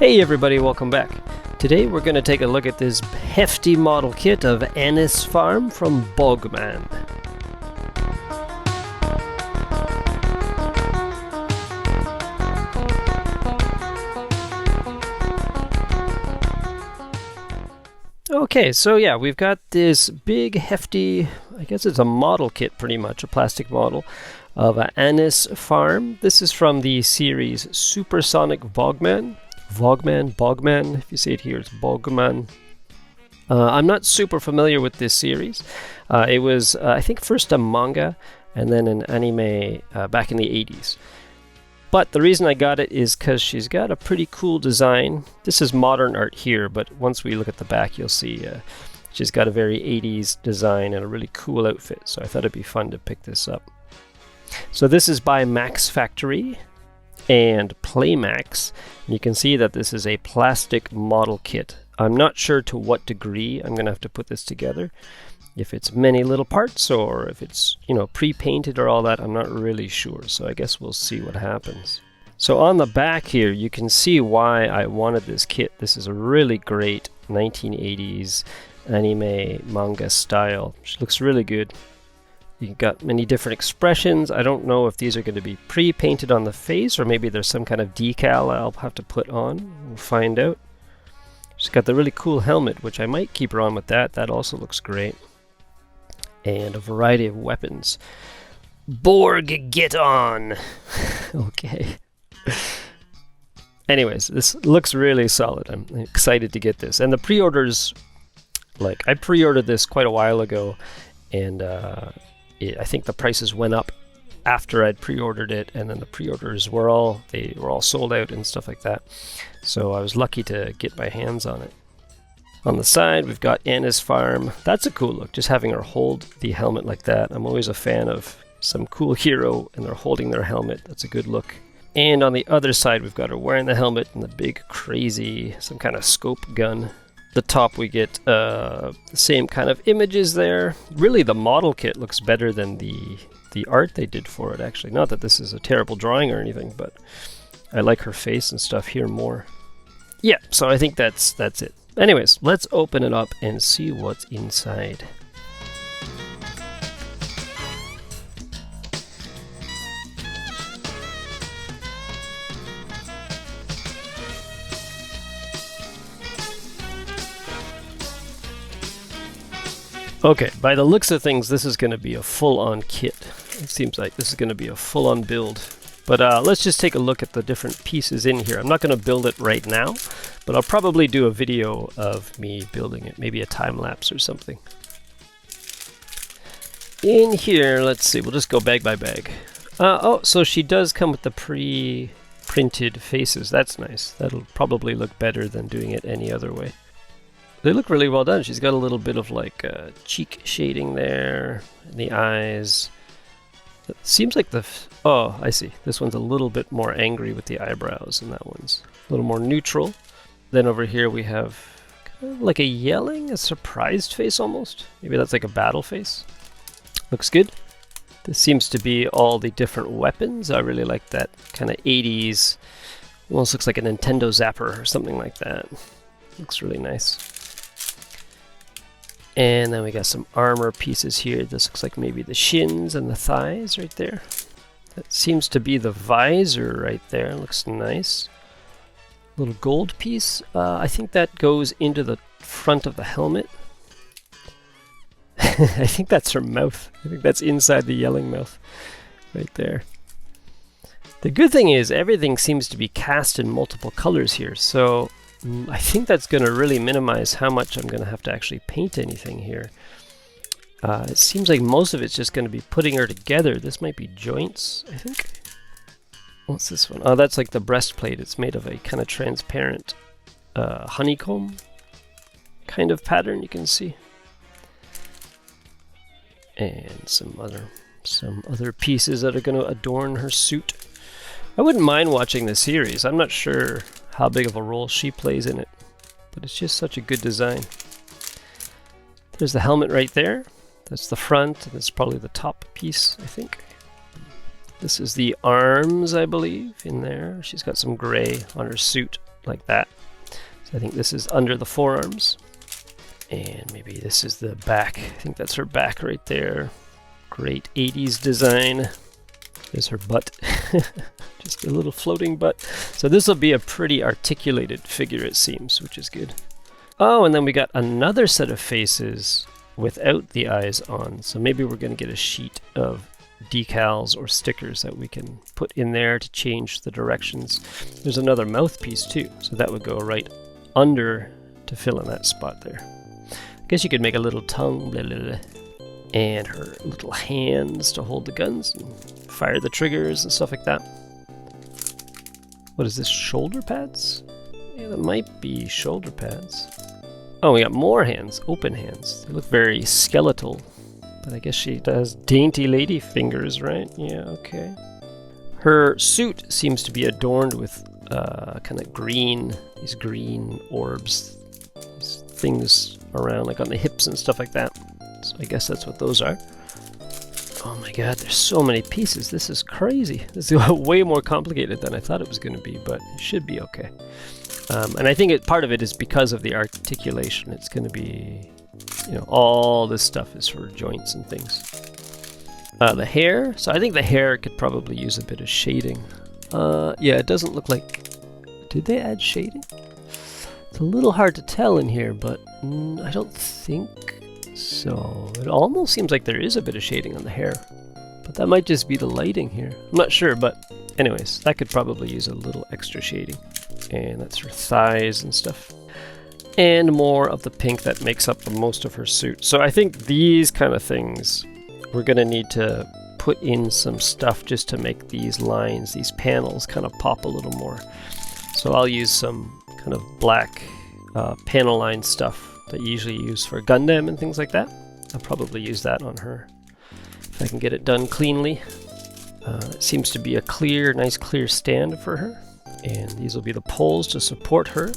Hey everybody, welcome back. Today we're going to take a look at this hefty model kit of Anice Farm from Borgman. Okay, so yeah, we've got this big hefty, I guess it's a model kit pretty much, a plastic model of Anice Farm. This is from the series Sonic Borgman. Borgman, if you say it here, it's Borgman. I'm not super familiar with this series. It was, I think, first a manga and then an anime back in the 80s. But the reason I got it is because she's got a pretty cool design. This is modern art here, but once we look at the back, you'll see she's got a very 80s design and a really cool outfit. So I thought it'd be fun to pick this up. So this is by Max Factory and PLAMAX. You can see that this is a plastic model kit. I'm not sure to what degree I'm going to have to put this together. If it's many little parts or if it's, pre-painted or all that, I'm not really sure. So I guess we'll see what happens. So on the back here, you can see why I wanted this kit. This is a really great 1980s anime manga style. She looks really good. You've got many different expressions. I don't know if these are going to be pre-painted on the face or maybe there's some kind of decal I'll have to put on. We'll find out. She's got the really cool helmet, which I might keep her on with that. That also looks great. And a variety of weapons. Borg, get on! Okay. Anyways, this looks really solid. I'm excited to get this. And the pre-orders, I pre-ordered this quite a while ago, and I think the prices went up after I'd pre-ordered it, and then the pre-orders were all sold out and stuff like that. So I was lucky to get my hands on it. On the side, we've got Anice Farm. That's a cool look, just having her hold the helmet like that. I'm always a fan of some cool hero, and they're holding their helmet. That's a good look. And on the other side, we've got her wearing the helmet and the big, crazy, some kind of scope gun. The top, we get the same kind of images there. Really, the model kit looks better than the art they did for it, actually. Not that this is a terrible drawing or anything, but I like her face and stuff here more. Yeah, so I think that's it. Anyways, let's open it up and see what's inside. Okay, by the looks of things, this is going to be a full-on kit. It seems like this is going to be a full-on build. But let's just take a look at the different pieces in here. I'm not going to build it right now, but I'll probably do a video of me building it, maybe a time-lapse or something. In here, let's see, we'll just go bag by bag. Oh, so she does come with the pre-printed faces. That's nice. That'll probably look better than doing it any other way. They look really well done. She's got a little bit of cheek shading there, in the eyes. It seems like oh, I see. This one's a little bit more angry with the eyebrows, and that one's a little more neutral. Then over here we have kind of like a surprised face almost. Maybe that's like a battle face. Looks good. This seems to be all the different weapons. I really like that kind of 80s, almost looks like a Nintendo Zapper or something like that. Looks really nice. And then we got some armor pieces here. This looks like maybe the shins and the thighs right there. That seems to be the visor right there. Looks nice. Little gold piece. I think that goes into the front of the helmet. I think that's her mouth. I think that's inside the yelling mouth right there. The good thing is everything seems to be cast in multiple colors here. So I think that's going to really minimize how much I'm going to have to actually paint anything here. It seems like most of it's just going to be putting her together. This might be joints, I think. What's this one? Oh, that's like the breastplate. It's made of a kind of transparent honeycomb kind of pattern, you can see. And some other pieces that are going to adorn her suit. I wouldn't mind watching the series. I'm not sure how big of a role she plays in it, but it's just such a good design. There's the helmet right there. That's the front, and that's probably the top piece, I think. This is the arms, I believe, in there. She's got some gray on her suit. like that. So I think this is under the forearms. And maybe this is the back. I think that's her back right there. Great 80s design. There's her butt. Just a little floating butt. So this will be a pretty articulated figure, it seems, which is good. Oh, and then we got another set of faces without the eyes on. So maybe we're going to get a sheet of decals or stickers that we can put in there to change the directions. There's another mouthpiece too, so that would go right under to fill in that spot there. I guess you could make a little tongue, blah, blah, blah, and her little hands to hold the guns and fire the triggers and stuff like that. What is this, shoulder pads? Yeah, that might be shoulder pads. Oh, we got more hands, open hands. They look very skeletal, but I guess she does dainty lady fingers, right? Yeah, okay. Her suit seems to be adorned with kind of green, these green orbs, these things around like on the hips and stuff like that. So I guess that's what those are. Oh my god, there's so many pieces. This is crazy. This is way more complicated than I thought it was going to be, but it should be okay. And I think part of it is because of the articulation. It's going to be, you know, all this stuff is for joints and things. The hair. So I think the hair could probably use a bit of shading. Yeah, it doesn't look like... Did they add shading? It's a little hard to tell in here, but I don't think so. It almost seems like there is a bit of shading on the hair. But that might just be the lighting here. I'm not sure, but anyways, that could probably use a little extra shading. And that's her thighs and stuff. And more of the pink that makes up most of her suit. So I think these kind of things, we're going to need to put in some stuff just to make these lines, these panels kind of pop a little more. So I'll use some kind of black panel line stuff that you usually use for Gundam and things like that. I'll probably use that on her if I can get it done cleanly. It seems to be a clear, nice clear stand for her. And these will be the poles to support her.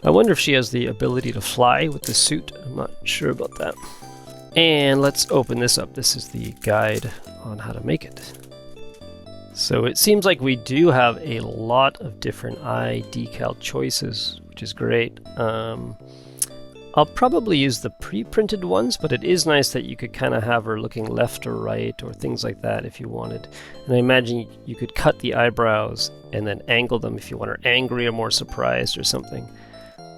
I wonder if she has the ability to fly with the suit. I'm not sure about that. And let's open this up. This is the guide on how to make it. So it seems like we do have a lot of different eye decal choices, which is great. I'll probably use the pre-printed ones, but it is nice that you could kind of have her looking left or right or things like that if you wanted. And I imagine you could cut the eyebrows and then angle them if you want her angry or more surprised or something.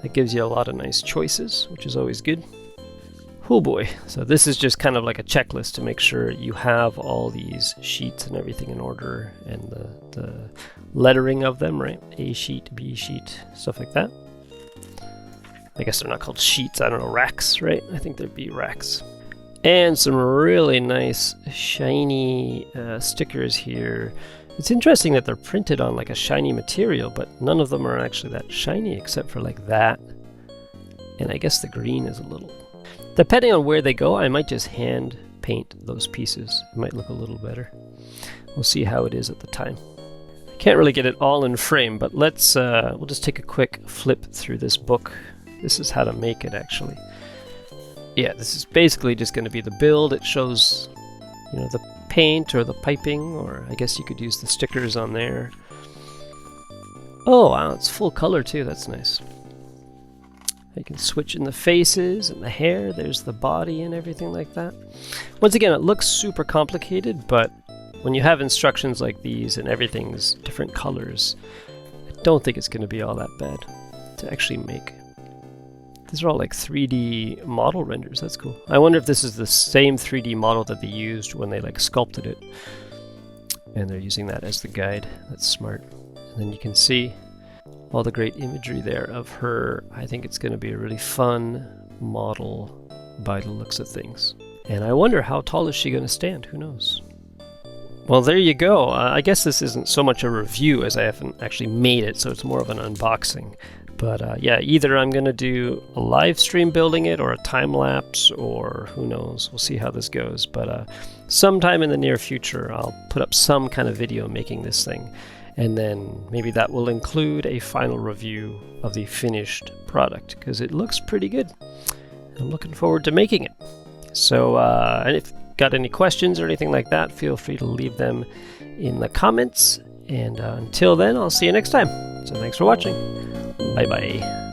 That gives you a lot of nice choices, which is always good. Oh boy, so this is just kind of like a checklist to make sure you have all these sheets and everything in order and the lettering of them, right? A sheet, B sheet, stuff like that. I guess they're not called sheets, I don't know, racks, right? I think they'd be racks. And some really nice shiny stickers here. It's interesting that they're printed on like a shiny material, but none of them are actually that shiny except for like that. And I guess the green is a little... Depending on where they go, I might just hand paint those pieces. It might look a little better. We'll see how it is at the time. I can't really get it all in frame, but let's we'll just take a quick flip through this book. This is how to make it, actually. Yeah, this is basically just going to be the build. It shows, you know, the paint or the piping, or I guess you could use the stickers on there. Oh, wow, it's full color too. That's nice. You can switch in the faces and the hair. There's the body and everything like that. Once again, it looks super complicated, but when you have instructions like these and everything's different colors, I don't think it's going to be all that bad to actually make. These are all like 3D model renders. That's cool. I wonder if this is the same 3D model that they used when they like sculpted it. And they're using that as the guide. That's smart. And then you can see all the great imagery there of her. I think it's going to be a really fun model by the looks of things. And I wonder, how tall is she going to stand? Who knows? Well, there you go. I guess this isn't so much a review as I haven't actually made it, so it's more of an unboxing. But yeah, either I'm going to do a live stream building it or a time lapse, or who knows. We'll see how this goes. But sometime in the near future, I'll put up some kind of video making this thing. And then maybe that will include a final review of the finished product, because it looks pretty good. I'm looking forward to making it. So, and if you've got any questions or anything like that, feel free to leave them in the comments. And until then, I'll see you next time. So thanks for watching. Bye bye.